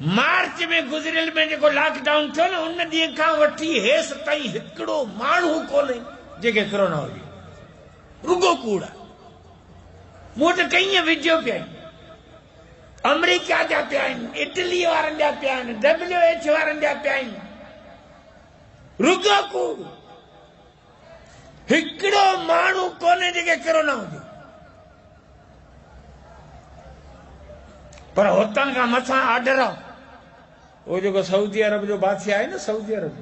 मार्च में गुजरियल में जो लॉकडाउन थो ना उन ॾींहं खां वठी हेस ताईं हिकिड़ो माण्हू कोन्हे जेके कोरोना हुजे, रुगो कूड़ आहे। मूं वटि कई वीडियो पिया आहिनि, अमेरिका जा पिया आहिनि, इटली वारनि जा पिया आहिनि, WHO वारनि जा पिया आहिनि, रुगो कूड़। हिकिड़ो माण्हू कोन्हे जेके कोरोना हुजे। पर हुतां खां मथां ऑर्डर आहे, वो जो सऊदी अरब जो बादशाह है ना, सऊदी अरब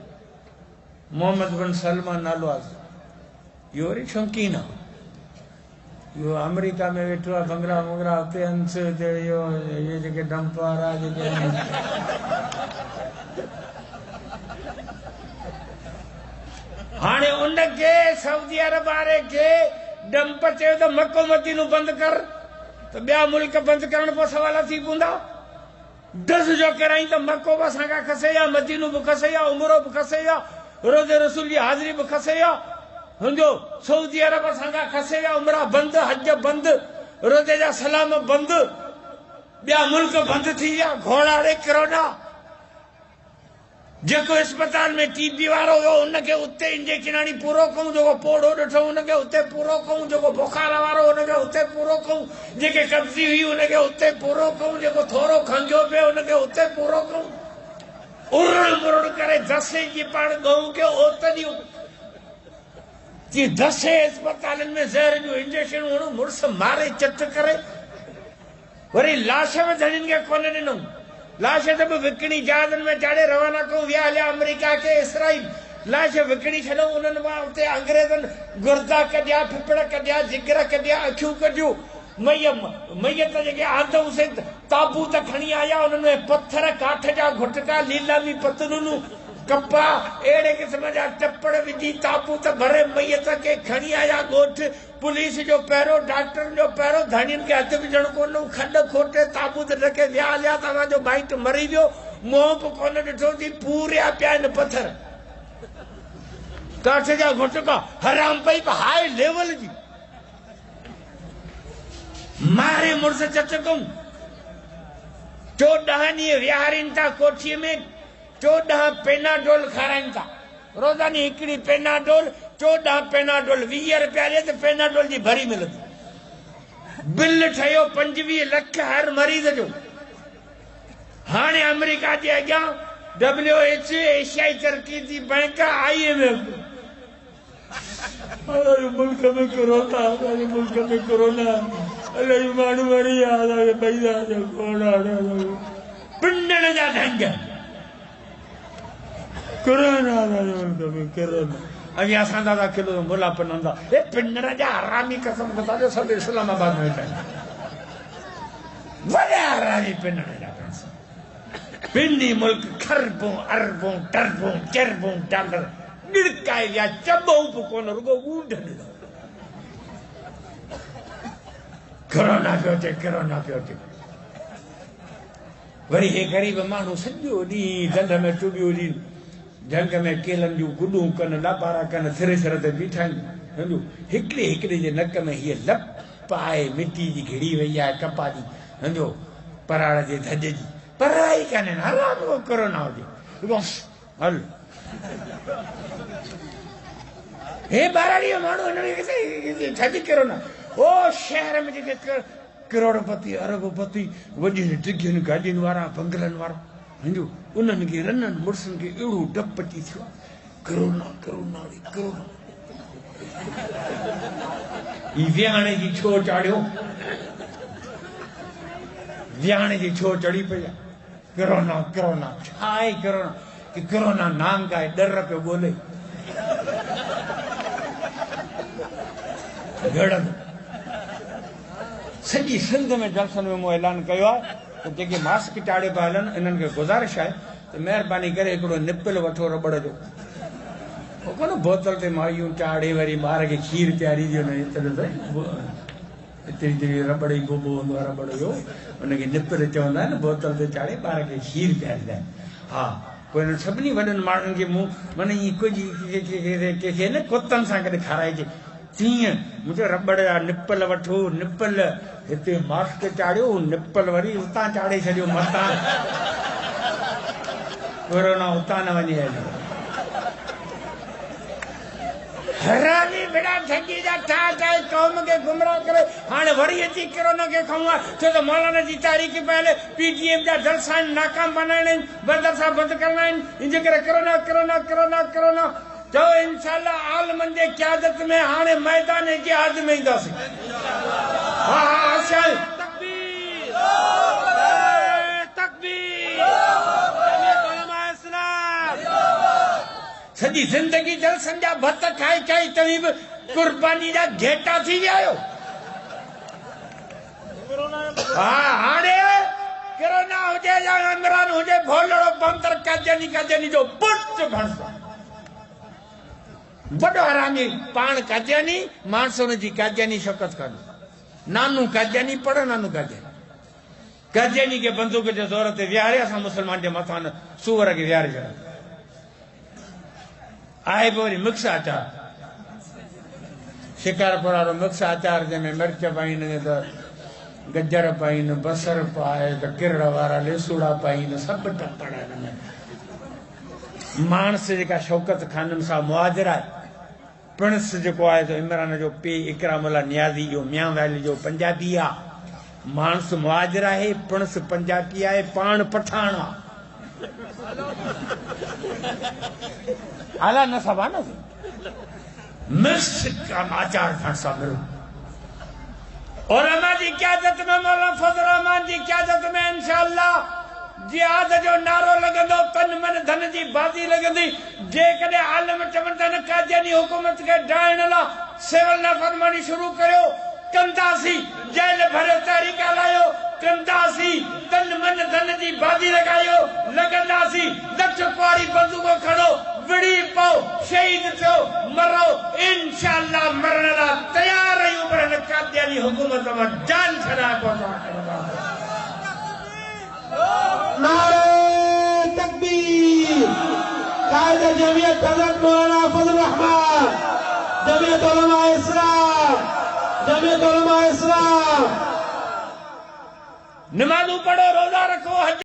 मोहम्मद बिन सलमान नालो आहे, इहो वरी शौक़ीन आहे। इहो अमेरिका में वेठो आहे, बंगला वंगला हुते हंस इहे जेके डंप वारा जेके हाणे उनखे सऊदी अरब वारे खे डंप चयो त मको मदीनो बंदि कर, तो ॿिया मुल्क बंदि करण पोइ सवाल थी पवंदा। दस जो कराई तो मको बि असां खां खसे या, मदीनो बि खसे या, उमरो बि खसे या, रोज़े रसूल जी हाज़िरी बि खसे या, हुनजो सऊदी अरब असां खां खसे या, उमरा बंदि, हज बंदि, रोज़े जा सलाम बंदि, ॿिया मुल्क बंदि थी विया। घोड़ाड़े कोरोना जेको अस्पताल में TB वारो हुयो उनखे उते इंजेक्शन हणी पूरो कयूं, जेको पोड़ो ॾिठो उनखे उते पूरो कयूं, जेको बुखार वारो उनखे उते पूरो कयूं, जेके कब्ज़ी हुई उनखे उते पूरो कयूं, जेको थोरो खंघियो पियो उनखे उते पूरो कयूं। उरुड़ मुरुड़ करे दसे जी पाण गऊं के ओत ॾियूं कि दसे अस्पतालनि में ज़हर जूं इंजेक्शन हणूं, मुड़ुस मारे चट करे वरी लाश में धणियुनि खे कोन ॾिनऊं। लाश त बि विकिणी जहाज़नि में चाढ़े रवाना कयूं, विया हलिया अमेरिका के इसराइल। लाश विकिणी छॾूं, उन्हनि मां उते अंग्रेज़नि गुर्दा कढिया, फिफड़ कढिया, जिगर कढिया, अखियूं कढियूं। मैयत जेके आंदऊं ताबूत खणी आया, उन्हनि में पत्थर, काठ जा घुटका, लीलामी पतलूनूं, कपा, अहिड़े क़िस्म जा टपड़ विझी ताबूत भरे मैयत खे खणी आया ॻोठ। पुलिस जो पहिरो, डॉक्टर जो पहिरो, धणियुनि खे हथ विझणु कोन, खॾ खोटे ताबूत ढके विया हलिया। तव्हांजो माइट मरी वियो, मुंहुं बि कोन ॾिठो थी, पूरिया पिया आहिनि पत्थर, काठ जा घुटका, हराम पई हाई लेवल जी। मारे मुड़ुस चचकूं 14 ॾींहं विहारीनि था कोठीअ में, 14 पेनाडोल खाराइनि था, रोज़ानी हिकिड़ी पेनाडोल, 14 पेनाडोल, 20 रुपया ॾे त पेनाडोल जी भरी मिलंदी। बिल ठहियो 25 लख हर मरीज़ जो। हाणे अमेरिका जे अॻियां WHO, एशियाई तरक़ीती बैंक, IMF, मुल्क में कोरोना, मुल्क में कोरोना, अलाए माण्हू मरी विया, पिंडण जा ढंग, कोरोना कोरोना। अभी असां दादा किलो मुला पनंदा, ए पिंडण जा हरामी, कसम खुदा जो सब इस्लामाबाद में वेठा आहिनि, वॾा हरामी पिंडण जा। पिंडी मुल्क खरबों अरबों टरबों चरबों डॉलर गिड़काए विया, चॿो बि कोन, रुगो ॻूढ ॾिनो। कोरोना पियो अचे, कोरोना पियो अचे। वरी हे ग़रीब माण्हू सॼो ॾींहुं ढंढ में टुॿियो ॾींहुं झंग में केलनि जूं गुॾूं कनि, लापारा कनि, थिरे थिर ते बीठा आहिनि। सम्झो हिकिड़े हिकिड़े जे नक में हीअ लप आहे, मिटी जी घिड़ी वई आहे, कपा जी, सम्झो पराड़ जे धज जी, पराई कान्हे, हराम को कोरोना हुजे। हल हे बाराड़ी माण्हू हिनखे छाजी कोरोना। ओ शहर में जेके करोड़पति, अरबपति, वॾियुनि टिघियुनि गाॾियुनि वारा, बंगलनि वारा, सम्झो उन्हनि खे रननि मुड़ुसनि खे अहिड़ो डपु अची थियो, कोरोना कोरोना कोरोना। ही विहाणे जी छो चाढ़ियो, विहाणे जी छो चढ़ी पई आहे, कोरोना कोरोना। छा आहे कोरोना? कि कोरोना नांग आहे, डर पियो ॻोल्हे। सॼी सिंध में जलसनि में मूं ऐलान कयो आहे त जेके मास्क चाढ़े पिया हलनि, इन्हनि खे गुज़ारिश आहे त महिरबानी करे हिकिड़ो निपिल वठो रबड़ जो, कोन बोतल ते मायूं चाढ़े वरी ॿार खे खीर प्यारी ॾियो, हिते रबड़ जी गोबो हूंदो आहे, रबड़ जो उनखे निपिल चवंदा आहिनि, बोतल ते चाढ़े ॿार खे खीर प्यारींदा आहिनि। हा, पोइ हिन सभिनी वॾनि माण्हुनि खे मूं माना ईअं कुझु कंहिंखे न कुतनि सां गॾु खाराइजे, तीअं मुंहिंजो रबड़ जा निपल वठो, निपल हिते मास्क चाढ़ियो, निपल वरी उतां चाढ़े छॾियो मथां। कोरोना उतां न वञे हरामी बेड़ा ठगी जा ठाए कौम के गुमराह करे हाणे वरी अची कोरोना के खवा छो तो मौलाना जी तारीख पहले पीटीएम जा जलसा नाकाम बनाइण मदरसा बंद करना इन करे कोरोना कोरोना कोरोना कोरोना तो इंशाल्लाह आलमन जे क़यादत में हाणे मैदान जिहाद में ईंदासीं हा हा असां तकबीर तकबीर सॼी ज़िंदगी जलसनि जा भत खाई खाई तव्हीं बि कुर्बानी जा घेटा थी विया आहियो हा हाणे कोरोना हुजे या इमरान हुजे भोलड़ो बंदर काजनी जो पुट भणसा वॾो हरामी पाण काजनी मानसून जी काजनी शौकत कर नानू काजनी पढ़ नानू काजनी के बंदूक जे ज़ोर ते विहारे असां मुसलमान जे मथां न सूअर खे विहारे छॾियो आए वरी मिक्स आचार शिकारपुर वारो मिक्स आचार जंहिंमें मिर्च पाइनि त गजर पाइनि बसर पाए त किरड़ वारा लेसूड़ा पाइनि सभु टपड़ हिन में मानस जेका शौकत खाननि सां मुहाजिर आहे प्रिंस जेको आहे त इमरान जो पीउ इकरामुल्ला नियाज़ी जो मियां वैली जो पंजाबी आहे मानस मुहाजिर आहे प्रिंस पंजाबी आहे पाण पठाण आहे आला न सभा न मिक्स आचार खान सां उलमा जी क़यादत में मौलाना फजल रहमान जी क़यादत में इंशाअल्लाह जिहाद जो नारो लगंदो तन मन धन जी बाजी लगंदी जेकॾहिं आलम चवनि था न काजनी हुकूमत खे ढाइण लाइ सिविल नाफ़रमानी शुरू करियो कंदासीं जेल भरियो तहरीक हलायो कंदासीं तन मन धन जी बाजी लगायो लगंदासीं लख कुआरी बंदूक खड़ो विड़ी पो शहीद थियो मरो इंशाअल्लाह मरण ला तैयार आहियूं पर हिन कादियानी हुकूमत मां जान छॾा कोन नारे तकबीर कायदा जमीयत हज़रत मौलाना फजल रहमान जमीयत उलमा इस्लाम नमाज़ू पढ़ो रोजा रखो